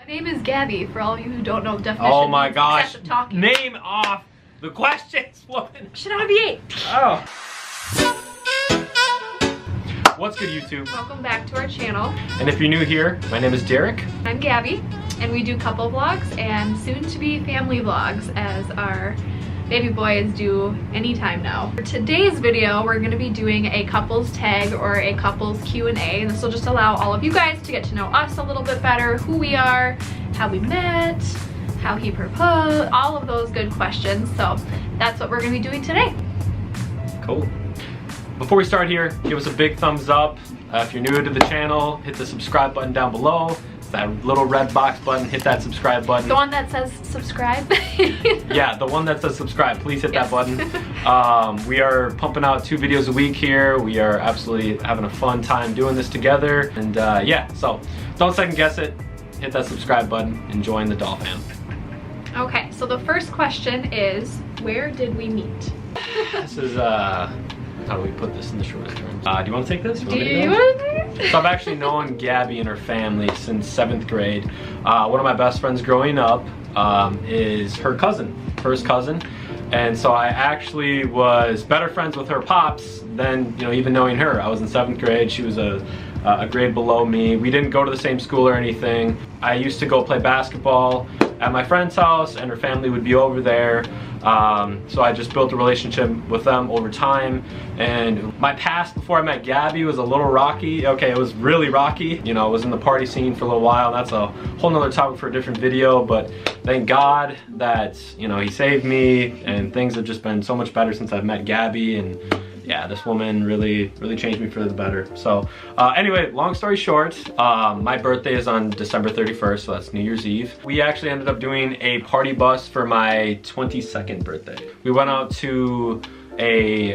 My name is Gabby, for all of you who don't know the definition. Oh my gosh. Talking. Name off the questions, woman. Should I be 8? Oh. What's good, YouTube? Welcome back to our channel. And if you're new here, my name is Derek. I'm Gabby, and we do couple vlogs and soon to be family vlogs as our baby boy is due anytime now. For today's video, we're going to be doing a couples tag or a couples Q&A. This will just allow all of you guys to get to know us a little bit better, who we are, how we met, how he proposed, all of those good questions. So that's what we're going to be doing today. Cool. Before we start here, give us a big thumbs up. If you're new to the channel, hit the subscribe button down below. It's that little red box button, hit that subscribe button. The one that says subscribe? Yeah, the one that says subscribe. Please hit that button. We are pumping out 2 videos a week here. We are absolutely having a fun time doing this together. And yeah, so don't second guess it. Hit that subscribe button and join the doll fam. Okay, so the first question is, where did we meet? This is, how do we put this in the shortest terms? Do you want to take this? Do you want to? So I've actually known Gabby and her family since 7th grade. One of my best friends growing up is her cousin, first cousin. And so I actually was better friends with her pops than, you know, even knowing her. I was in 7th grade, she was a grade below me. We didn't go to the same school or anything. I used to go play basketball at my friend's house and her family would be over there. So I just built a relationship with them over time. And my past before I met Gabby was a little rocky. Okay, it was really rocky. You know, I was in the party scene for a little while. That's a whole nother topic for a different video, but thank God that, you know, he saved me and things have just been so much better since I've met Gabby. And yeah, this woman really changed me for the better. So anyway, long story short, my birthday is on December 31st, so that's New Year's Eve. We actually ended up doing a party bus for my 22nd birthday. We went out to a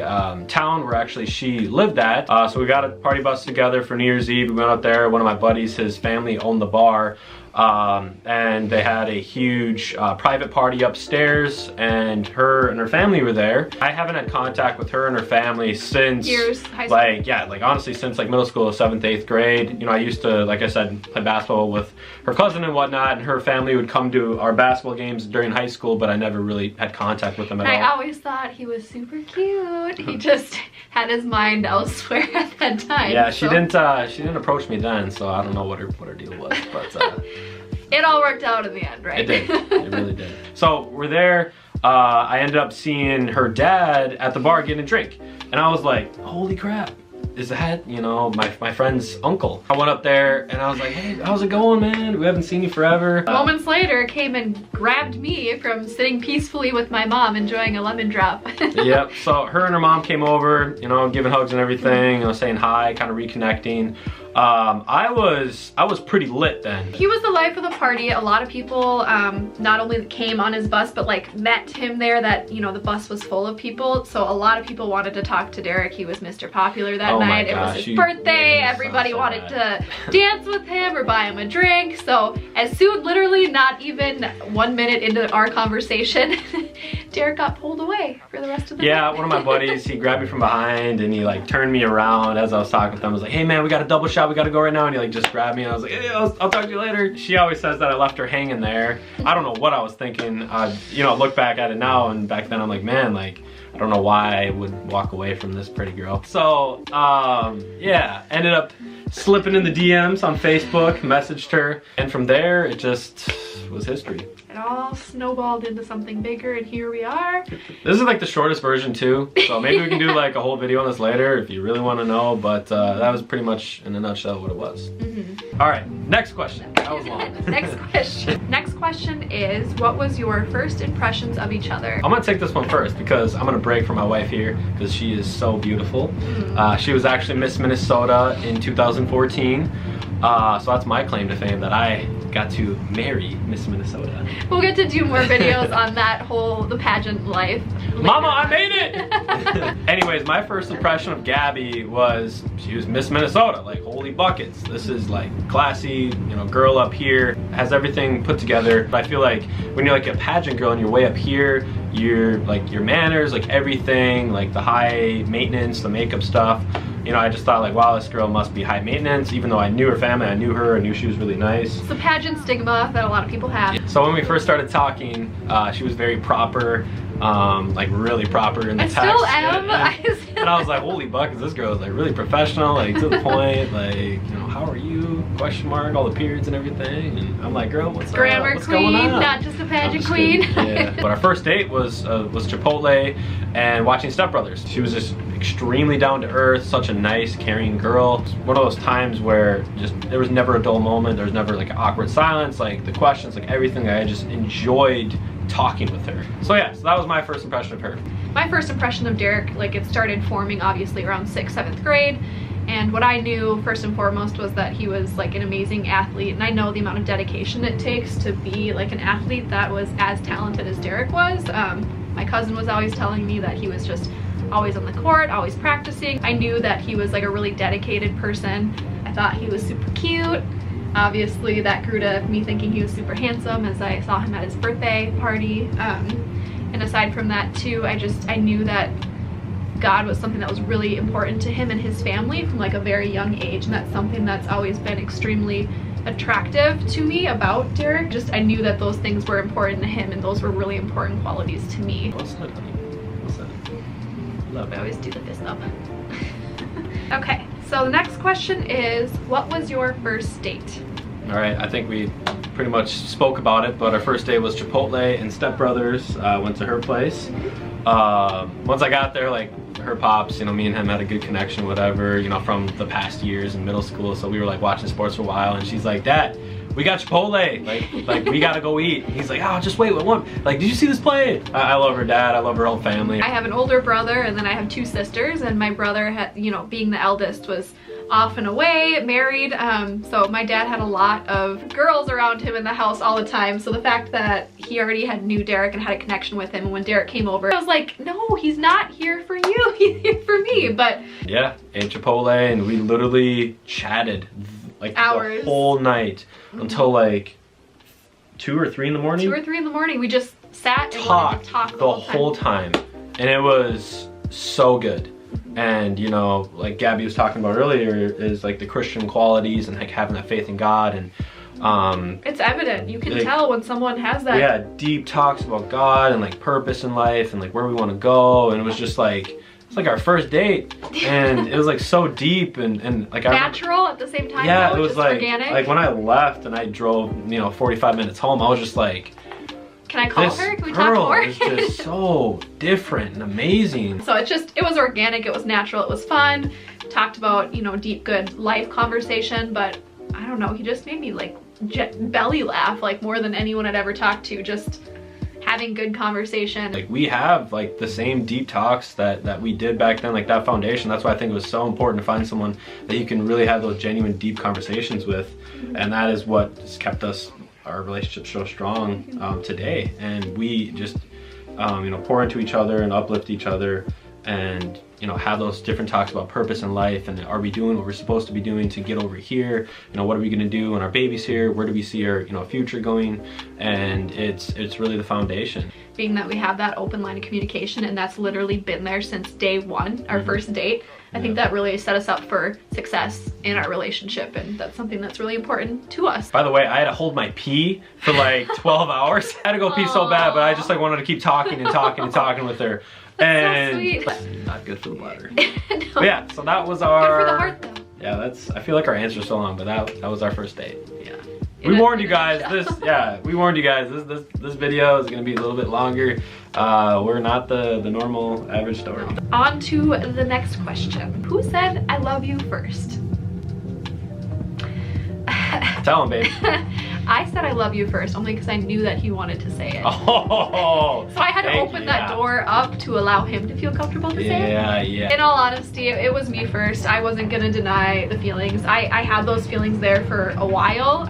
town where actually she lived at. So we got a party bus together for New Year's Eve. We went out there, one of my buddies, his family owned the bar. And they had a huge private party upstairs and her and her family were there. I haven't had contact with her and her family since years, high school. like honestly since like middle school, 7th, 8th grade. You know, I used to, like I said, play basketball with her cousin and whatnot, and her family would come to our basketball games during high school, but I never really had contact with them at all. I always thought he was super cute. He just had his mind elsewhere at that time. Yeah, she didn't approach me then, so I don't know what her deal was, but it all worked out in the end, right? It did. It really did. So we're there. I ended up seeing her dad at the bar getting a drink. And I was like, holy crap. Is that, you know, my friend's uncle? I went up there and I was like, hey, how's it going, man? We haven't seen you forever. Moments later, came and grabbed me from sitting peacefully with my mom enjoying a lemon drop. Yep, so her and her mom came over, you know, giving hugs and everything, you know, saying hi, kind of reconnecting. I was pretty lit then. He was the life of the party. A lot of people not only came on his bus, but like met him there. That, you know, the bus was full of people, so a lot of people wanted to talk to Derek. He was Mr. Popular that night. It was his birthday. Everybody wanted to dance with him or buy him a drink. So as soon, literally not even 1 minute into our conversation, Derek got pulled away for the rest of the night. One of my buddies, he grabbed me from behind and he like turned me around as I was talking with them. I was like, hey man, we got a double shot, we gotta go right now. And he like just grabbed me and I was like, hey, I'll talk to you later. She always says that I left her hanging there. I don't know what I was thinking. You know, look back at it now, and back then I'm like, man, like, I don't know why I would walk away from this pretty girl. So, yeah, ended up slipping in the DMs on Facebook, messaged her, and from there, it just was history. It all snowballed into something bigger, and here we are. This is like the shortest version too, so maybe we can do like a whole video on this later if you really want to know, but that was pretty much in a nutshell what it was. All right, next question. That was long. Next question. Next question is, what was your first impressions of each other? I'm gonna take this one first because I'm gonna break for my wife here because she is so beautiful. She was actually Miss Minnesota in 2014. So that's my claim to fame, that I got to marry Miss Minnesota. We'll get to do more videos on that the pageant life later. Mama, I made it! Anyways, my first impression of Gabby was she was Miss Minnesota, like holy buckets. This is like classy, you know, girl up here, has everything put together. I feel like when you're like a pageant girl and you're way up here, you're like your manners, like everything, like the high maintenance, the makeup stuff, you know, I just thought like, wow, this girl must be high maintenance, even though I knew her family, I knew her, I knew she was really nice. It's the pageant stigma that a lot of people have. So when we first started talking, she was very proper, like really proper in the text. Still am. And I was like, holy buckets, this girl is like really professional, like to the point, like, you know, how are you? Question mark, all the periods and everything. And I'm like, girl, what's Grammar what's queen, going on? not just a pageant queen. Yeah. But our first date was Chipotle and watching Step Brothers. She was just extremely down to earth, such a nice, caring girl. One of those times where just there was never a dull moment. There was never like an awkward silence, like the questions, like everything. I just enjoyed talking with her. So yeah, so that was my first impression of her. My first impression of Derek, like it started forming obviously around 6th, 7th grade. And what I knew first and foremost was that he was like an amazing athlete, and I know the amount of dedication it takes to be like an athlete that was as talented as Derek was. My cousin was always telling me that he was just always on the court, always practicing. I knew that he was like a really dedicated person. I thought he was super cute. Obviously that grew to me thinking he was super handsome as I saw him at his birthday party. And aside from that too, I knew that God was something that was really important to him and his family from like a very young age, and that's something that's always been extremely attractive to me about Derek. Just I knew that those things were important to him, and those were really important qualities to me. What's that, honey? What's that? Love it. I always do the fist up. Okay, so the next question is, what was your first date? All right, I think we pretty much spoke about it, but our first date was Chipotle and Step Brothers. Went to her place. Once I got there, like her pops, you know, me and him had a good connection, whatever, you know, from the past years in middle school. So we were like watching sports for a while, and she's like, Dad, we got Chipotle, like we gotta go eat. And he's like, oh, just wait, one. Like, did you see this play? I love her dad, I love her whole family. I have an older brother, and then I have 2 sisters, and my brother had, you know, being the eldest, was off and away, married, so my dad had a lot of girls around him in the house all the time. So the fact that he already knew Derek and had a connection with him, and when Derek came over, I was like, no, he's not here for you, he's here for me. But yeah, ate Chipotle, and we literally chatted like hours, the whole night until like 2 or 3 in the morning. 2 or 3 in the morning. We just sat and talked the whole time, and it was so good. And you know, like Gabby was talking about earlier, is like the Christian qualities and like having that faith in God, and it's evident. You can tell when someone has that. We had deep talks about God and like purpose in life and like where we want to go, and it was just like, it's like our first date, and it was like so deep and like natural at the same time. Yeah, though, it was just like organic. Like when I left and I drove, you know, 45 minutes home, I was just like, can I call her? Can we talk more? This girl is just so different and amazing. So it was organic, it was natural, it was fun. Talked about, you know, deep, good life conversation, but I don't know, he just made me like belly laugh like more than anyone I'd ever talked to, just having good conversation. Like we have like the same deep talks that we did back then, like that foundation. That's why I think it was so important to find someone that you can really have those genuine deep conversations with. And that is what has kept our relationship so strong today. And we just you know, pour into each other and uplift each other, and you know, have those different talks about purpose in life, and are we doing what we're supposed to be doing to get over here? You know, what are we gonna do when our baby's here? Where do we see our, you know, future going? And it's really the foundation. Being that we have that open line of communication, and that's literally been there since day one, our first date, I think that really set us up for success in our relationship, and that's something that's really important to us. By the way, I had to hold my pee for like 12 hours. I had to go pee so bad, but I just like wanted to keep talking and talking and talking with her. That's so sweet. Not good for the bladder. No. But yeah, so that was our... Good for the heart though. Yeah, I feel like our answer's so long, but that was our first date. Yeah. We warned you guys we warned you guys, this video is gonna be a little bit longer. We're not the normal average story. On to the next question. Who said I love you first? Tell him, babe. I said I love you first only because I knew that he wanted to say it. Oh, so I had to open that door up to allow him to feel comfortable to say it. Yeah. In all honesty, it was me first. I wasn't gonna deny the feelings. I had those feelings there for a while,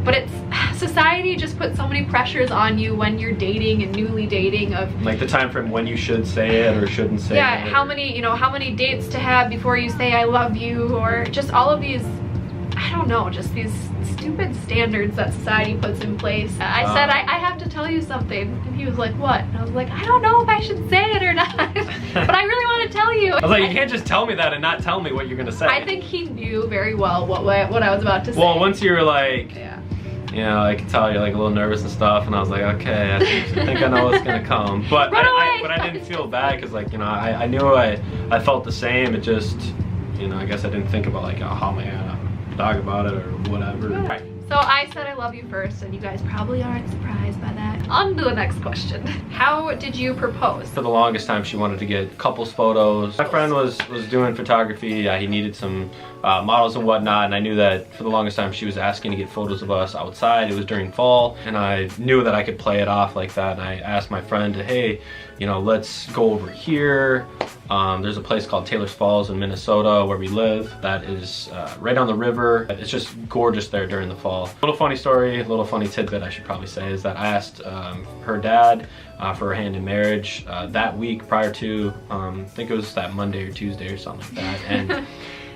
but society just puts so many pressures on you when you're dating and newly dating, of like the time frame when you should say it or shouldn't say it. Yeah, how many dates to have before you say I love you, or just all of these, I don't know, just these stupid standards that society puts in place. I said, I have to tell you something. And he was like, what? And I was like, I don't know if I should say it or not. But I really want to tell you. I was like, you can't just tell me that and not tell me what you're gonna say. I think he knew very well what I was about to say. Well, once you were like, yeah. You know, I could tell you're like a little nervous and stuff, and I was like, okay, I think I know what's gonna come. But I didn't feel bad because, like, you know, I knew I felt the same. It just, you know, I guess I didn't think about like, oh, how am I gonna talk about it or whatever. Yeah. Right. So I said I love you first, and you guys probably aren't surprised by that. On to the next question. How did you propose? For the longest time, she wanted to get couples photos. My friend was doing photography. He needed some models and whatnot, and I knew that for the longest time she was asking to get photos of us outside. It was during fall, and I knew that I could play it off like that, and I asked my friend to, hey, you know, let's go over here. There's a place called Taylor's Falls in Minnesota where we live that is right on the river. It's just gorgeous there during the fall. A little funny story, a little funny tidbit I should probably say is that I asked her dad for her hand in marriage that week prior to, I think it was that Monday or Tuesday or something like that. And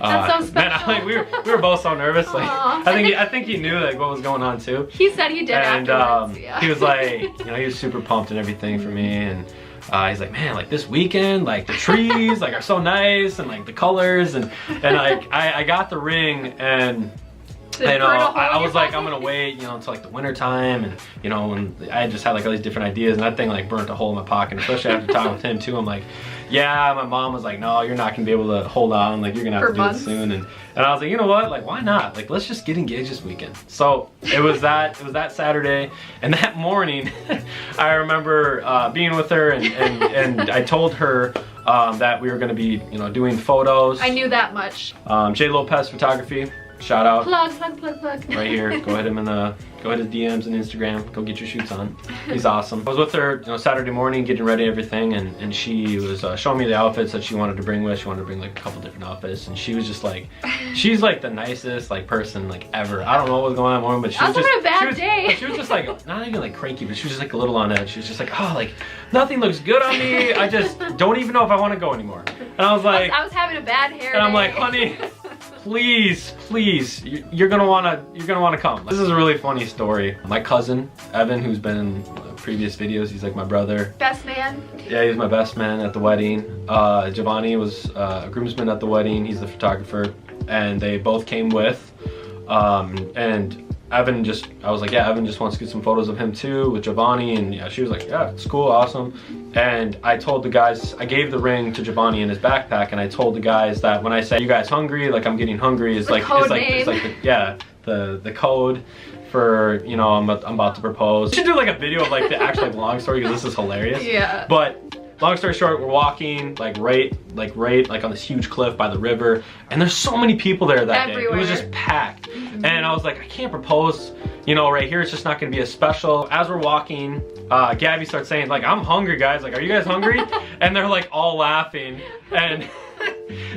that's so special. Man, we were both so nervous. Like, I think he knew like what was going on too. He said he did afterwards. Yeah. He was like, you know, he was super pumped and everything for me, and he's like, man, like this weekend, like the trees like are so nice, and like the colors, and like I got the ring, and you know, I was like, I'm gonna wait, you know, until like the winter time, and you know, when I just had like all these different ideas, and that thing like burnt a hole in my pocket, especially after talking with him too. I'm like, yeah, my mom was like, no, you're not gonna be able to hold on, like you're gonna have to do it soon, and I was like, you know what, like why not, like let's just get engaged this weekend. So it was that Saturday, and that morning I remember being with her, and I told her that we were gonna be, you know, doing photos. I knew that much. J. Lopez Photography, shout out. Plug. Right here. Go ahead his DMs and Instagram. Go get your shoots on. He's awesome. I was with her, you know, Saturday morning, getting ready everything, and she was showing me the outfits that she wanted to bring with. She wanted to bring like a couple different outfits, and she was just like, she's like the nicest like person like ever. I don't know what was going on, but she was just having a bad day. She was just like not even like cranky, but she was just like a little on edge. She was just like, oh, like nothing looks good on me. I just don't even know if I want to go anymore. And I was like, I was having a bad hair day. I'm like, honey, please, you're gonna wanna come. This is a really funny story. My cousin Evan, who's been in previous videos, he's like my brother. Best man. Yeah, he was my best man at the wedding. Giovanni was a groomsman at the wedding. He's the photographer, and they both came with. And Evan I was like, yeah, Evan just wants to get some photos of him too with Giovanni, and yeah, she was like, yeah, it's cool, awesome. And I told the guys, I gave the ring to Giovanni in his backpack, and I told the guys that when I say, you guys hungry, like I'm getting hungry, is like, it's like the code for, you know, I'm about to propose. We should do like a video of like the actual like, long story, because this is hilarious. Yeah. But long story short, we're walking like right on this huge cliff by the river, and there's so many people there that day. It was just packed. And I was like, I can't propose, you know, right here. It's just not gonna be as special. As we're walking, Gabby starts saying like, I'm hungry, guys. Like, are you guys hungry? And they're like all laughing, and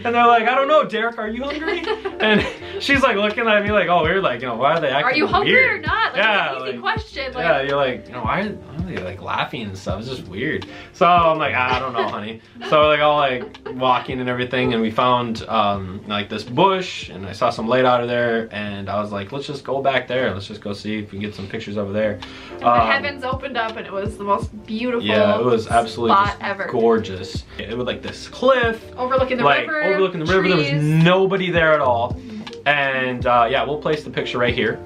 they're like, I don't know, Derek, are you hungry? And she's like looking at me like, oh, weird, like, you know, why are they acting weird? Are you hungry or not? Like, yeah, it's an easy question. Like, yeah, you're like, you know, why are they like laughing and stuff? It's just weird. So I'm like, I don't know, honey. So we're like all like walking and everything, and we found like this bush, and I saw some light out of there, and I was like, let's just go back there. Let's just go see if we can get some pictures over there. And the heavens opened up, and it was the most beautiful it was absolutely spot ever. Gorgeous. It was like this cliff overlooking the river. Overlooking the river. There was nobody there at all. And yeah, we'll place the picture right here.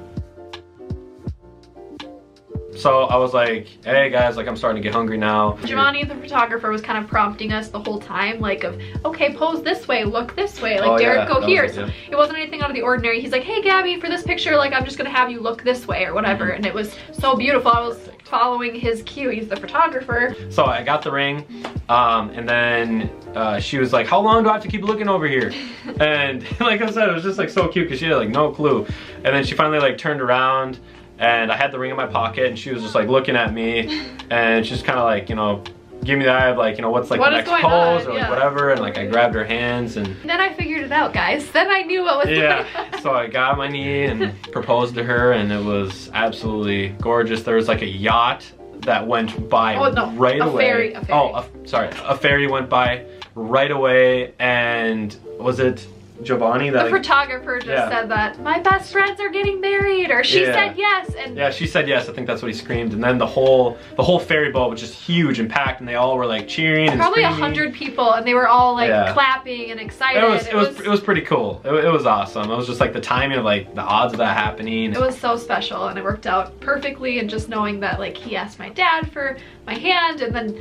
So I was like, hey guys, like I'm starting to get hungry now. Giovanni, the photographer, was kind of prompting us the whole time, like of, okay, pose this way, look this way, like Derek, go here. So it wasn't anything out of the ordinary. He's like, hey Gabby, for this picture, like I'm just gonna have you look this way or whatever. And it was so beautiful. I was following his cue. He's the photographer. So I got the ring, and then she was like, how long do I have to keep looking over here? And like I said, it was just like so cute because she had like no clue. And then she finally like turned around, and I had the ring in my pocket, and she was just like looking at me, and she's kind of like, you know, give me the eye of like, you know, what's like the next pose or like whatever, and like I grabbed her hands, and then I figured it out, guys. Then I knew what was going on. So I got on my knee and proposed to her, and it was absolutely gorgeous. There was like a yacht that went by right away. A ferry. A ferry went by right away, and was it Giovanni? The photographer just said that my best friends are getting married, or she said yes. And yeah, she said yes. I think that's what he screamed. And then the whole ferry boat was just huge and packed, and they all were like cheering and probably screaming. 100 people, and they were all like clapping and excited. It was pretty cool. It was awesome. It was just like the timing of like the odds of that happening. It was so special, and it worked out perfectly. And just knowing that like he asked my dad for my hand, and then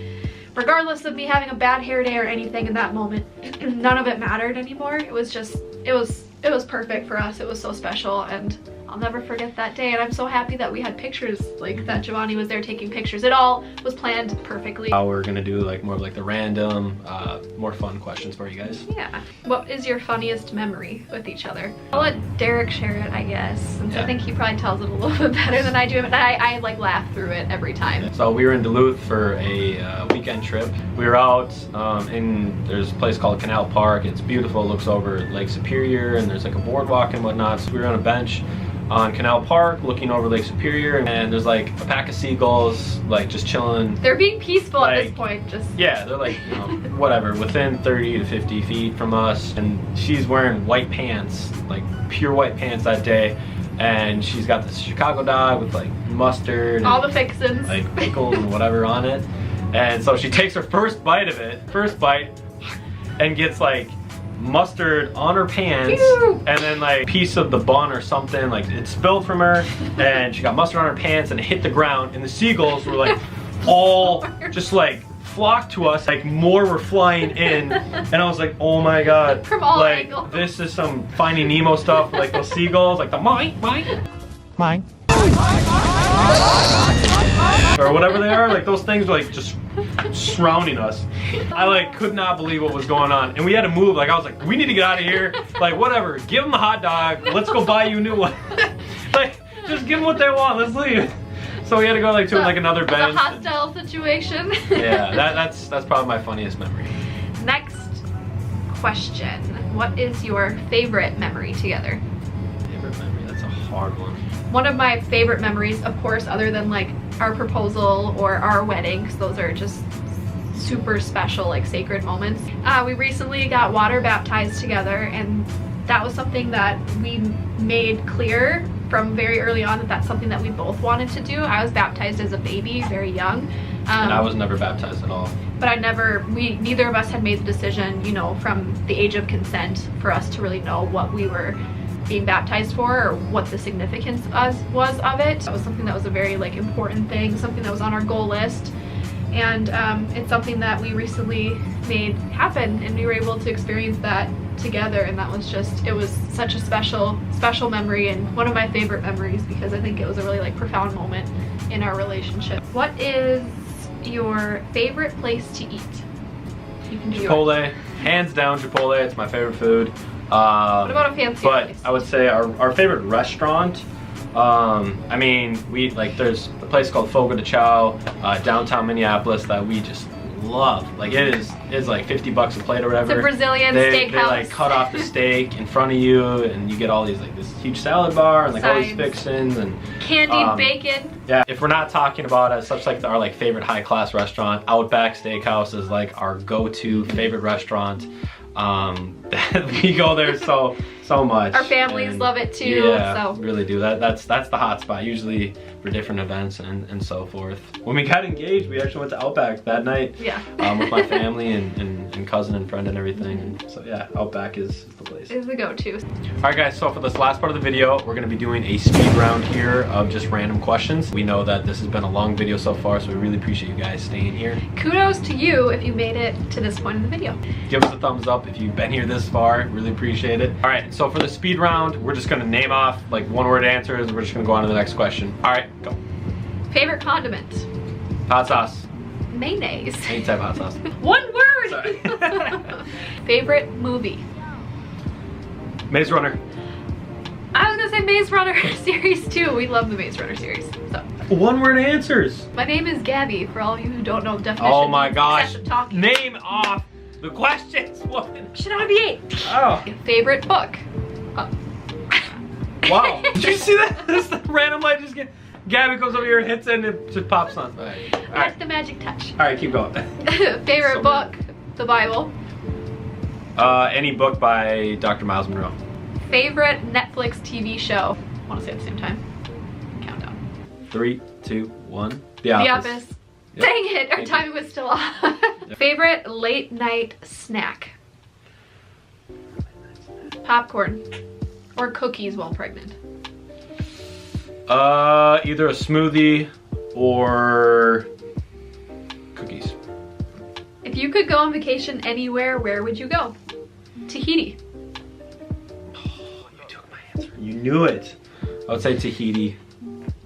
regardless of me having a bad hair day or anything in that moment, none of it mattered anymore. It was just, it was perfect for us. It was so special, and I'll never forget that day. And I'm so happy that we had pictures, like that Giovanni was there taking pictures. It all was planned perfectly. We're gonna do like more of like the random, more fun questions for you guys. Yeah. What is your funniest memory with each other? I'll let Derek share it, I guess, since I think he probably tells it a little bit better than I do. But I like laugh through it every time. So we were in Duluth for a weekend trip. We were out there's a place called Canal Park. It's beautiful. It looks over Lake Superior, and there's like a boardwalk and whatnot. So we were on a bench on Canal Park looking over Lake Superior, and there's like a pack of seagulls like just chilling. They're being peaceful like, at this point. Just yeah, they're like, you know, whatever, within 30 to 50 feet from us. And she's wearing white pants, like pure white pants that day, and she's got this Chicago dog with like mustard and all the fixins, like pickles and whatever on it. And so she takes her first bite, and gets like mustard on her pants. Ew. And then like a piece of the bun or something, like it spilled from her, and she got mustard on her pants and it hit the ground, and the seagulls were like all just like flocked to us, like more were flying in, and I was like, oh my god, from all like angles. This is some Finding Nemo stuff, like those seagulls, like the mine or whatever they are, like those things were like just surrounding us. I like could not believe what was going on, and we had to move. Like I was like, we need to get out of here, like whatever, give them the hot dog, let's go buy you a new one. Like just give them what they want, let's leave. So we had to go like to like another bench. It's a hostile situation. Yeah, that's probably my funniest memory. Next question. What is your favorite memory together? Favorite memory? That's a hard one. One of my favorite memories, of course, other than like our proposal or our wedding, because those are just super special, like sacred moments. We recently got water baptized together, and that was something that we made clear from very early on that that's something that we both wanted to do. I was baptized as a baby, very young. And I was never baptized at all. But neither of us had made the decision, you know, from the age of consent for us to really know what we were being baptized for or what the significance was of it. That was something that was a very like important thing, something that was on our goal list. And it's something that we recently made happen, and we were able to experience that together, and that was just, it was such a special memory, and one of my favorite memories, because I think it was a really like profound moment in our relationship. What is your favorite place to eat? You can do Chipotle, hands down Chipotle, it's my favorite food. What about a fancy place? I would say our favorite restaurant, I mean, there's a place called Fogo de Chao, downtown Minneapolis, that we just love. Like it's like 50 bucks a plate or whatever. It's a Brazilian steakhouse. They like cut off the steak in front of you, and you get all these like this huge salad bar and like all these fixins and candied bacon. Yeah, if we're not talking about it, such like our like favorite high class restaurant, Outback Steakhouse is like our go-to favorite restaurant. We go there so much. Our families love it too. Yeah, so really do. That's the hot spot usually for different events and so forth. When we got engaged, we actually went to Outback that night. Yeah. With my family and cousin and friend and everything. And so yeah, Outback is the place. Is the go-to. All right guys, so for this last part of the video, we're gonna be doing a speed round here of just random questions. We know that this has been a long video so far, so we really appreciate you guys staying here. Kudos to you if you made it to this point in the video. Give us a thumbs up if you've been here this far, really appreciate it. All right, so for the speed round, we're just gonna name off like one-word answers. We're just gonna go on to the next question. All right, go. Favorite condiment? Hot sauce. Mayonnaise. Any type of hot sauce. One word! Sorry. Favorite movie? Maze Runner. I was gonna say Maze Runner series too. We love the Maze Runner series. So. One-word answers. My name is Gabby, for all of you who don't know the definition. Oh my gosh. Talking. Name off the questions. What? Should not be 8. Oh. Favorite book? Wow. Did you see that? This random light just get. Gabby comes over here, hits it, and it just pops on. All right. That's the magic touch. All right, keep going. Favorite book? The Bible. Any book by Dr. Miles Monroe. Favorite Netflix TV show? I want to say at the same time. Countdown. 3, 2, 1. The Office. Yep. Dang it, our timing was still off. Yep. Favorite late night snack? Popcorn or cookies while pregnant? Either a smoothie or cookies. If you could go on vacation anywhere, where would you go? Tahiti. Oh, you took my answer. You knew it. I would say Tahiti.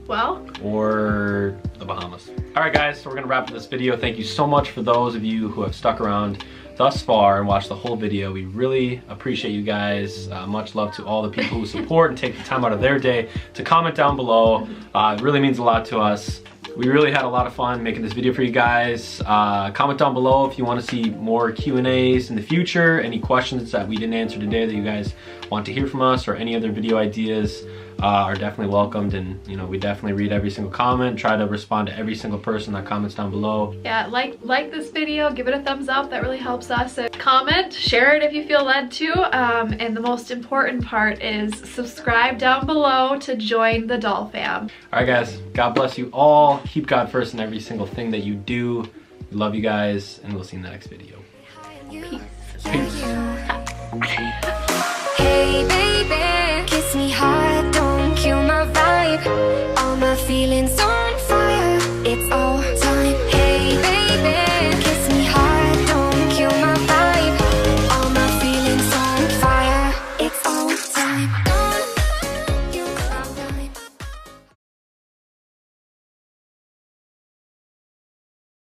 Well. Or the Bahamas. All right, guys, so we're gonna wrap up this video. Thank you so much for those of you who have stuck around thus far and watched the whole video. We really appreciate you guys. Much love to all the people who support and take the time out of their day to comment down below. It really means a lot to us. We really had a lot of fun making this video for you guys. Comment down below if you want to see more Q&As in the future, any questions that we didn't answer today that you guys want to hear from us, or any other video ideas are definitely welcomed. And you know, we definitely read every single comment, try to respond to every single person that comments down below. Yeah, like this video, give it a thumbs up, that really helps us. Comment, share it if you feel led to, and the most important part is subscribe down below to join the doll fam. All right, guys, God bless you all. Keep God first in every single thing that you do. We love you guys, and we'll see you in the next video. Peace. Peace.